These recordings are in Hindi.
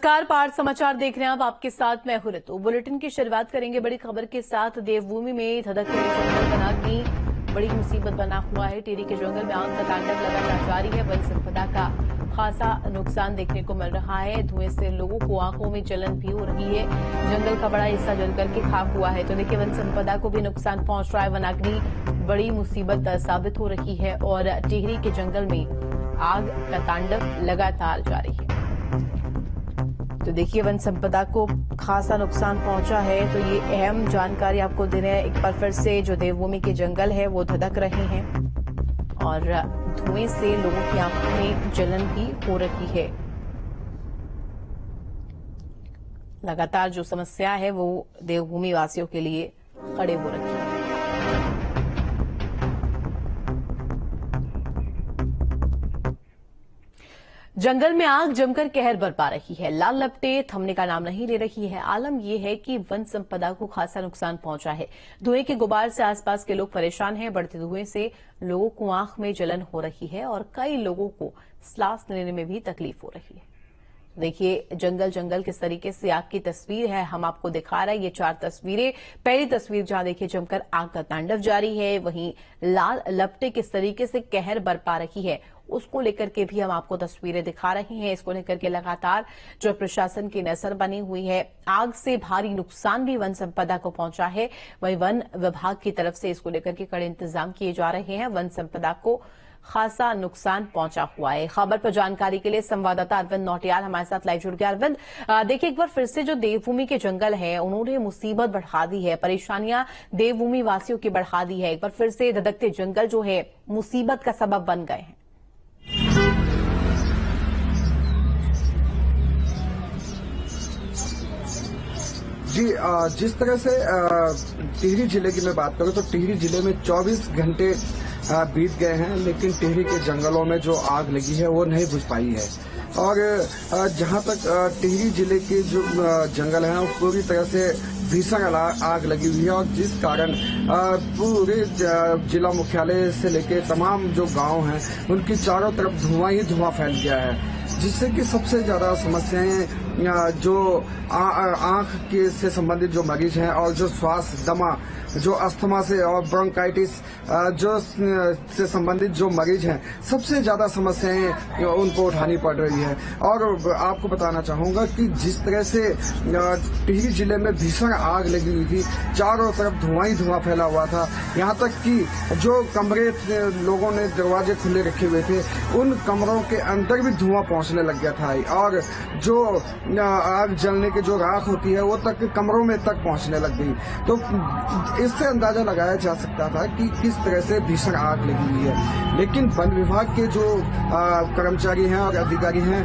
नमस्कार, पार्थ समाचार देख रहे हैं आप। आपके साथ मैं हूं ऋतु। बुलेटिन की शुरुआत करेंगे बड़ी खबर के साथ। देवभूमि में धधकते जंगल वनाग्नि बड़ी मुसीबत बना हुआ है। टिहरी के जंगल में आग का तांडव लगातार जारी है। वन संपदा का खासा नुकसान देखने को मिल रहा है। धुएं से लोगों को आंखों में जलन भी हो रही है। जंगल का बड़ा हिस्सा जल करके खाक हुआ है। तो देखिए, वन संपदा को भी नुकसान पहुंच रहा है। वनाग्नि बड़ी मुसीबत साबित हो रही है और टिहरी के जंगल में आग का तांडव लगातार जारी है। तो देखिए, वन संपदा को खासा नुकसान पहुंचा है। तो ये अहम जानकारी आपको दे रहे हैं एक बार फिर से। जो देवभूमि के जंगल है वो धधक रहे हैं और धुएं से लोगों की आंखों में जलन भी हो रही है। लगातार जो समस्या है वो देवभूमि वासियों के लिए खड़े हो रही है। जंगल में आग जमकर कहर बरपा रही है। लाल लपटे थमने का नाम नहीं ले रही है। आलम यह है कि वन संपदा को खासा नुकसान पहुंचा है। धुएं के गुबार से आसपास के लोग परेशान हैं। बढ़ते धुएं से लोगों को आंख में जलन हो रही है और कई लोगों को सांस लेने में भी तकलीफ हो रही है। देखिए, जंगल किस तरीके से आग की तस्वीर है, हम आपको दिखा रहे हैं। ये 4 तस्वीरें। पहली तस्वीर जहां देखिए जमकर आग का तांडव जारी है, वहीं लाल लपटे किस तरीके से कहर बरपा रही है उसको लेकर के भी हम आपको तस्वीरें दिखा रहे हैं। इसको लेकर के लगातार जो प्रशासन की नजर बनी हुई है। आग से भारी नुकसान भी वन संपदा को पहुंचा है। वहीं वन विभाग की तरफ से इसको लेकर के कड़े इंतजाम किए जा रहे हैं। वन संपदा को खासा नुकसान पहुंचा हुआ है। खबर पर जानकारी के लिए संवाददाता अरविंद नौटियाल हमारे साथ लाइव जुड़ गया। अरविंद, देखिए एक बार फिर से जो देवभूमि के जंगल है उन्होंने मुसीबत बढ़ा दी है, परेशानियां देवभूमि वासियों की बढ़ा दी है। एक बार फिर से धधकते जंगल जो है मुसीबत का सबब बन गए हैं। जी, जिस तरह से टिहरी जिले की मैं बात करूं तो टिहरी जिले में 24 घंटे बीत गए हैं, लेकिन टिहरी के जंगलों में जो आग लगी है वो नहीं बुझ पाई है। और जहां तक टिहरी जिले के जो जंगल हैं वो पूरी तरह से भीषण आग लगी हुई है और जिस कारण पूरे जिला मुख्यालय से लेकर तमाम जो गांव हैं उनकी चारों तरफ धुआं ही धुआं फैल गया है, जिससे कि सबसे ज्यादा समस्याएं जो आंख के से संबंधित जो मरीज हैं और जो श्वास दमा, जो अस्थमा से और ब्रोंकाइटिस जो से संबंधित जो मरीज हैं, सबसे ज्यादा समस्याएं उनको उठानी पड़ रही है। और आपको बताना चाहूंगा कि जिस तरह से टिहरी जिले में भीषण आग लगी हुई थी, चारों तरफ धुआं ही धुआं फैला हुआ था। यहाँ तक कि जो कमरे लोगों ने दरवाजे खुले रखे हुए थे उन कमरों के अंदर भी धुआं पहुंचने लग गया था और जो आग जलने की जो राख होती है वो तक कमरों में तक पहुंचने लग गई। तो इससे अंदाजा लगाया जा सकता था कि किस तरह से भीषण आग लगी हुई है। लेकिन वन विभाग के जो कर्मचारी हैं और अधिकारी हैं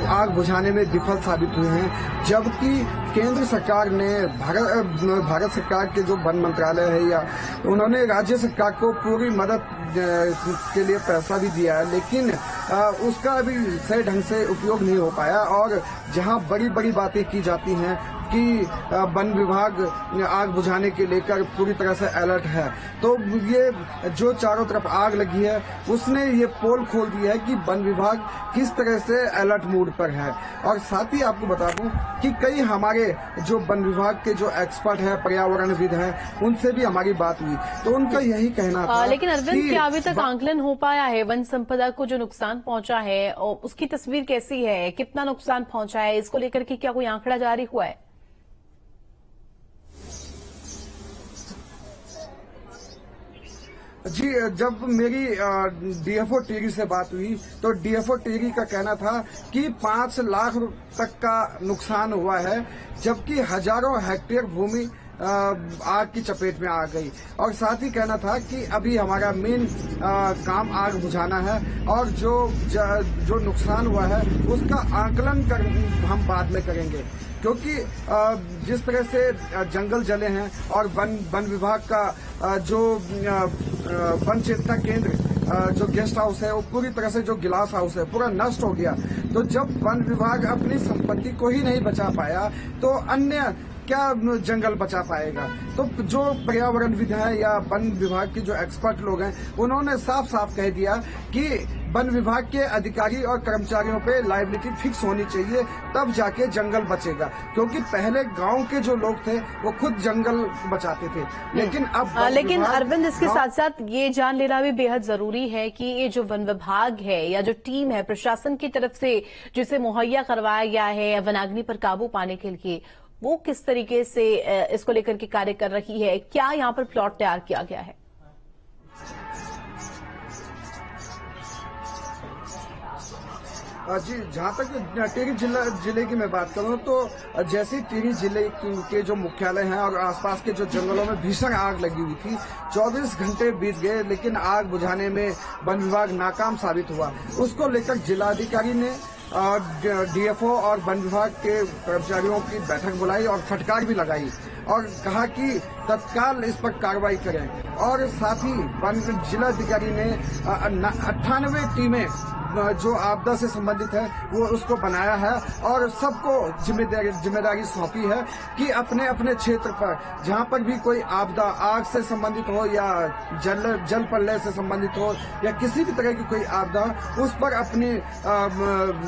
आग बुझाने में विफल साबित हुए हैं, जबकि केंद्र सरकार ने भारत सरकार के जो वन मंत्रालय है या उन्होंने राज्य सरकार को पूरी मदद के लिए पैसा भी दिया है, लेकिन उसका अभी सही ढंग से उपयोग नहीं हो पाया। और जहां बड़ी बड़ी बातें की जाती हैं कि वन विभाग आग बुझाने के लेकर पूरी तरह से अलर्ट है, तो ये जो चारों तरफ आग लगी है उसने ये पोल खोल दिया है कि वन विभाग किस तरह से अलर्ट मोड पर है। और साथ ही आपको बता दूं कि कई हमारे जो वन विभाग के जो एक्सपर्ट हैं, पर्यावरणविद हैं, उनसे भी हमारी बात हुई तो उनका यही कहना था। लेकिन अरविंद, क्या अभी तक आंकलन हो पाया है वन संपदा को जो नुकसान पहुंचा है और उसकी तस्वीर कैसी है, कितना नुकसान पहुंचा है, इसको लेकर के क्या कोई आंकड़ा जारी हुआ है? जी, जब मेरी डीएफओ टिहरी से बात हुई तो डीएफओ टिहरी का कहना था कि 5 लाख तक का नुकसान हुआ है, जबकि हजारों हेक्टेयर भूमि आग की चपेट में आ गई। और साथ ही कहना था कि अभी हमारा मेन काम आग बुझाना है और जो नुकसान हुआ है उसका आकलन हम बाद में करेंगे, क्योंकि जिस तरह से जंगल जले हैं और वन विभाग का जो वन चेतना केंद्र जो गेस्ट हाउस है वो पूरी तरह से जो गिलास हाउस है पूरा नष्ट हो गया। तो जब वन विभाग अपनी संपत्ति को ही नहीं बचा पाया तो अन्य क्या जंगल बचा पाएगा। तो जो पर्यावरणविद है या वन विभाग के जो एक्सपर्ट लोग हैं उन्होंने साफ साफ कह दिया कि वन विभाग के अधिकारी और कर्मचारियों पे लायबिलिटी फिक्स होनी चाहिए, तब जाके जंगल बचेगा। क्योंकि पहले गांव के जो लोग थे वो खुद जंगल बचाते थे, लेकिन अब लेकिन अरविंद, इसके साथ साथ ये जान लेना भी बेहद जरूरी है कि ये जो वन विभाग है या जो टीम है प्रशासन की तरफ से जिसे मुहैया करवाया गया है वनाग्नि पर काबू पाने के लिए, वो किस तरीके से इसको लेकर के कार्य कर रही है? क्या यहाँ पर प्लॉट तैयार किया गया है? जी, जहाँ तक टिहरी जिले की मैं बात करूँ तो जैसे टिहरी जिले के जो मुख्यालय हैं और आसपास के जो जंगलों में भीषण आग लगी हुई थी, 24 घंटे बीत गए लेकिन आग बुझाने में वन विभाग नाकाम साबित हुआ। उसको लेकर जिलाधिकारी ने डीएफओ और वन विभाग के कर्मचारियों की बैठक बुलाई और फटकार भी लगाई और कहा कि तत्काल इस पर कार्रवाई करें। और साथ ही जिलाधिकारी ने 98 टीमें जो आपदा से संबंधित है वो उसको बनाया है और सबको जिम्मेदारी सौंपी है कि अपने अपने क्षेत्र पर जहां पर भी कोई आपदा आग से संबंधित हो या जल प्रलय से संबंधित हो या किसी भी तरह की कोई आपदा, उस पर अपनी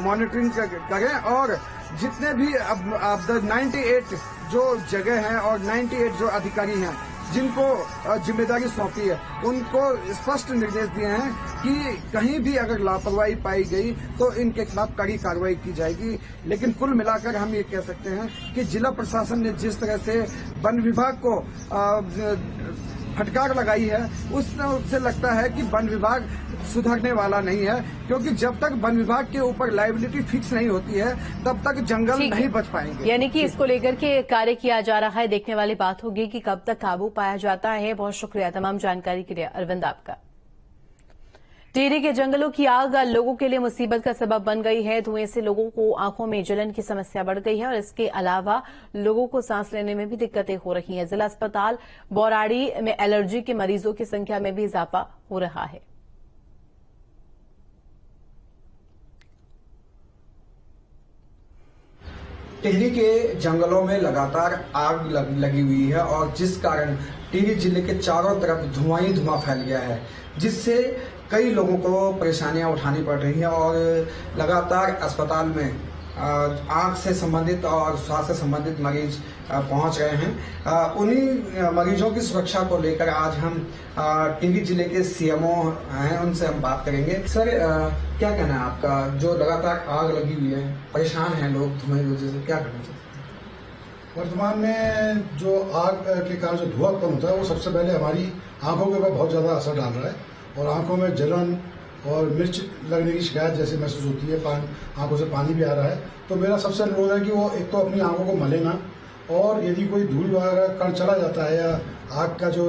मॉनिटरिंग करें और जितने भी आपदा 98 जो जगह हैं और 98 जो अधिकारी हैं जिनको जिम्मेदारी सौंपी है, उनको स्पष्ट निर्देश दिए हैं कि कहीं भी अगर लापरवाही पाई गई तो इनके खिलाफ कड़ी कार्रवाई की जाएगी। लेकिन कुल मिलाकर हम ये कह सकते हैं कि जिला प्रशासन ने जिस तरह से वन विभाग को फटकार लगाई है, उससे लगता है कि वन विभाग सुधरने वाला नहीं है, क्योंकि जब तक वन विभाग के ऊपर लायबिलिटी फिक्स नहीं होती है तब तक जंगल नहीं बच पाएंगे। यानी कि इसको लेकर के कार्य किया जा रहा है, देखने वाली बात होगी कि कब तक काबू पाया जाता है। बहुत शुक्रिया तमाम जानकारी के लिए अरविंद आपका। टिहरी के जंगलों की आग लोगों के लिए मुसीबत का सबब बन गई है। धुएं से लोगों को आंखों में जलन की समस्या बढ़ गई है और इसके अलावा लोगों को सांस लेने में भी दिक्कतें हो रही हैं। जिला अस्पताल बौराड़ी में एलर्जी के मरीजों की संख्या में भी इजाफा हो रहा है। टिहरी के जंगलों में लगातार आग लगी हुई है और जिस कारण टिहरी जिले के चारों तरफ धुआं ही धुआं फैल गया है, जिससे कई लोगों को परेशानियां उठानी पड़ रही हैं और लगातार अस्पताल में आंख से संबंधित और स्वास्थ्य से संबंधित मरीज पहुंच रहे हैं। उन्हीं मरीजों की सुरक्षा को लेकर आज हम टिहरी जिले के सीएमओ हैं, उनसे हम बात करेंगे। सर, क्या कहना है आपका? जो लगातार आग लगी हुई है, परेशान हैं लोग धुएं की वजह से, क्या करना चाहिए? वर्तमान में जो आग के कारण जो धुआं उत्पन्न होता है वो सबसे पहले हमारी आंखों के ऊपर बहुत ज्यादा असर डाल रहा है और आंखों में जलन और मिर्च लगने की शिकायत जैसे महसूस होती है, आंखों से पानी भी आ रहा है। तो मेरा सबसे अनुरोध है कि वो एक तो अपनी आंखों को मले ना, और यदि कोई धूल वगैरह कण चला जाता है या आग का जो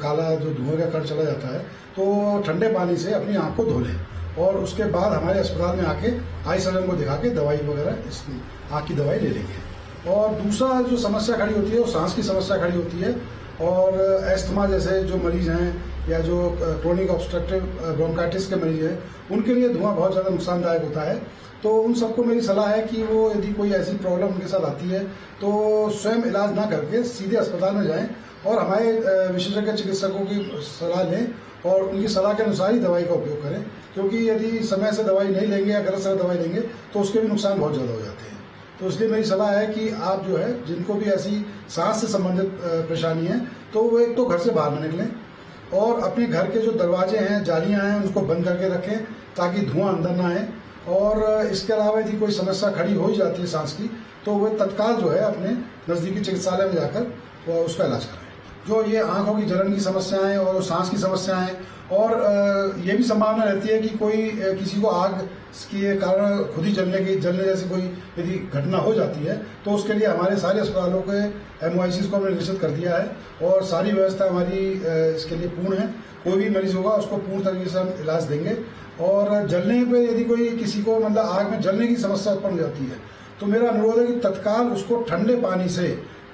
काला जो धुएं का कण चला जाता है तो ठंडे पानी से अपनी आंख को धो लें और उसके बाद हमारे अस्पताल में आके आई सर्जन को दिखा के दवाई वगैरह इसकी आंख की दवाई ले लेंगे। और दूसरा जो समस्या खड़ी होती है वो सांस की समस्या खड़ी होती है और एस्थमा जैसे जो मरीज हैं या जो क्रोनिक ऑब्स्ट्रक्टिव ब्रोंकाइटिस के मरीज हैं, उनके लिए धुआं बहुत ज्यादा नुकसानदायक होता है। तो उन सबको मेरी सलाह है कि वो यदि कोई ऐसी प्रॉब्लम उनके साथ आती है तो स्वयं इलाज ना करके सीधे अस्पताल में जाएं और हमारे विशेषज्ञ चिकित्सकों की सलाह लें और उनकी सलाह के अनुसार ही दवाई का उपयोग करें, क्योंकि यदि समय से दवाई नहीं लेंगे या गलत समय दवाई लेंगे तो उसके भी नुकसान बहुत ज्यादा हो जाते हैं। तो इसलिए मेरी सलाह है कि आप जो है जिनको भी ऐसी सांस से संबंधित परेशानी है तो वो एक तो घर से बाहर न निकलें और अपने घर के जो दरवाजे हैं, जालियां हैं, उनको बंद करके रखें ताकि धुआं अंदर ना आए। और इसके अलावा यदि कोई समस्या खड़ी हो ही जाती है सांस की तो वे तत्काल जो है अपने नजदीकी चिकित्सालय में जाकर वो उसका इलाज कराएं। जो ये आंखों की जलन की समस्याएं और सांस की समस्याएं और ये भी संभावना रहती है कि कोई किसी को आग के कारण खुद ही जलने जैसी कोई यदि घटना हो जाती है तो उसके लिए हमारे सारे अस्पतालों के MOICs को हमने निश्चित कर दिया है और सारी व्यवस्था हमारी इसके लिए पूर्ण है। कोई भी मरीज होगा उसको पूर्ण तरीके से हम इलाज देंगे। और जलने पे यदि कोई किसी को मतलब आग में जलने की समस्या उत्पन्न हो जाती है तो मेरा अनुरोध है कि तत्काल उसको ठंडे पानी से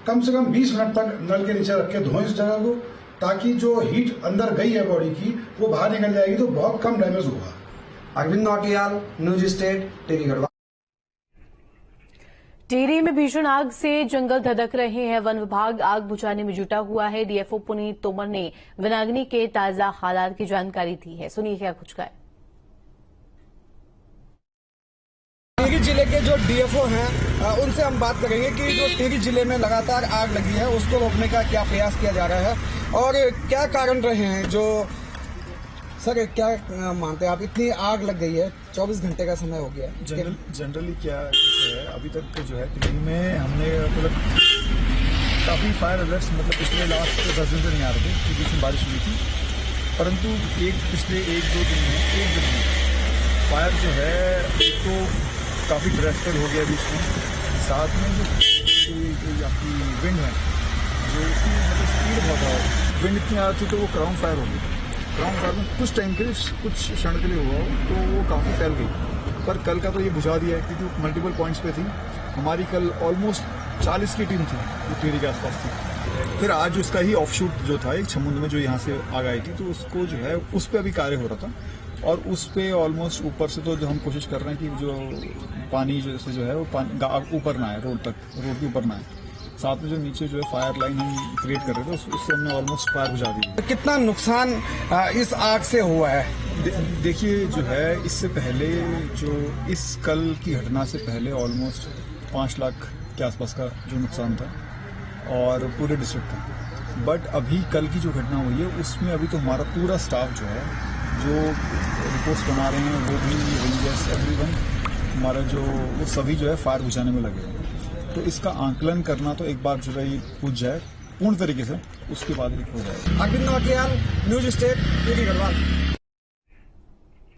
कम 20 मिनट तक नल के नीचे रख के धोएं इस जगह को, ताकि जो हीट अंदर गई है बॉडी की वो बाहर निकल जाएगी तो बहुत कम डैमेज होगा। Arvind Nautiyal, News State, Tehri Garhwal. टिहरी में भीषण आग से जंगल धधक रहे हैं। वन विभाग आग बुझाने में जुटा हुआ है। डीएफओ पुनीत तोमर ने वनाग्नि के ताजा हालात की जानकारी दी है। सुनिए क्या कुछ कहा है। के जो डीएफओ हैं उनसे हम बात करेंगे कि जो टिहरी जिले में लगातार आग लगी है उसको रोकने का क्या प्रयास किया जा रहा है और क्या कारण रहे हैं। जो सर क्या मानते हैं आप, इतनी आग लग गई है, 24 घंटे का समय हो गया। जनरली क्या है, अभी तक जो है टिहरी में हमने मतलब काफ़ी फायर अलर्ट्स मतलब पिछले लास्ट 10 दिन से नहीं आ रहे थे, क्योंकि बीच में बारिश हुई थी, परंतु पिछले 1-2 दिन में फायर जो है एक तो काफ़ी ड्रेस्टेड हो गया बीच में, साथ में जो आपकी विंड है जो इसकी मतलब स्पीड बहुत है, विंड इतनी आ रही थी तो वो क्राउन फायर हो गई। क्राउन फायर में कुछ टाइम के लिए, कुछ क्षण के लिए हुआ तो वो काफ़ी फैल गई, पर कल का तो ये बुझा दिया है क्योंकि मल्टीपल पॉइंट्स पे थी। हमारी कल ऑलमोस्ट 40 की टीम थी जो टिहरी के आसपास थी। फिर आज उसका ही ऑफशूट जो था एक समुद्र में जो यहाँ से आग आई थी, तो उसको जो है उस पर अभी कार्य हो रहा था और उस पे ऑलमोस्ट ऊपर से तो जो हम कोशिश कर रहे हैं कि जो पानी जैसे जो है वो पानी ऊपर ना आए, रोड के ऊपर ना आए। साथ में जो नीचे जो है फायर लाइन हम क्रिएट कर रहे थे उससे हमने ऑलमोस्ट फायर बुझा दी। कितना नुकसान इस आग से हुआ है? देखिए जो है इससे पहले जो इस कल की घटना से पहले ऑलमोस्ट 5 लाख के आसपास का जो नुकसान था और पूरे डिस्ट्रिक्ट का। बट अभी कल की जो घटना हुई है उसमें अभी तो हमारा पूरा स्टाफ जो है जो रिपोर्ट्स बना रहे हैं वो भी रेंजर्स एवरीवन हमारा जो वो सभी जो है फायर बुझाने में लगे हैं। तो इसका आंकलन करना तो एक बार जो है ये पूछ जाए पूर्ण तरीके से, उसके बाद ही हो जाएगा। Arvind Nautiyal, News State, Tehri Garhwal.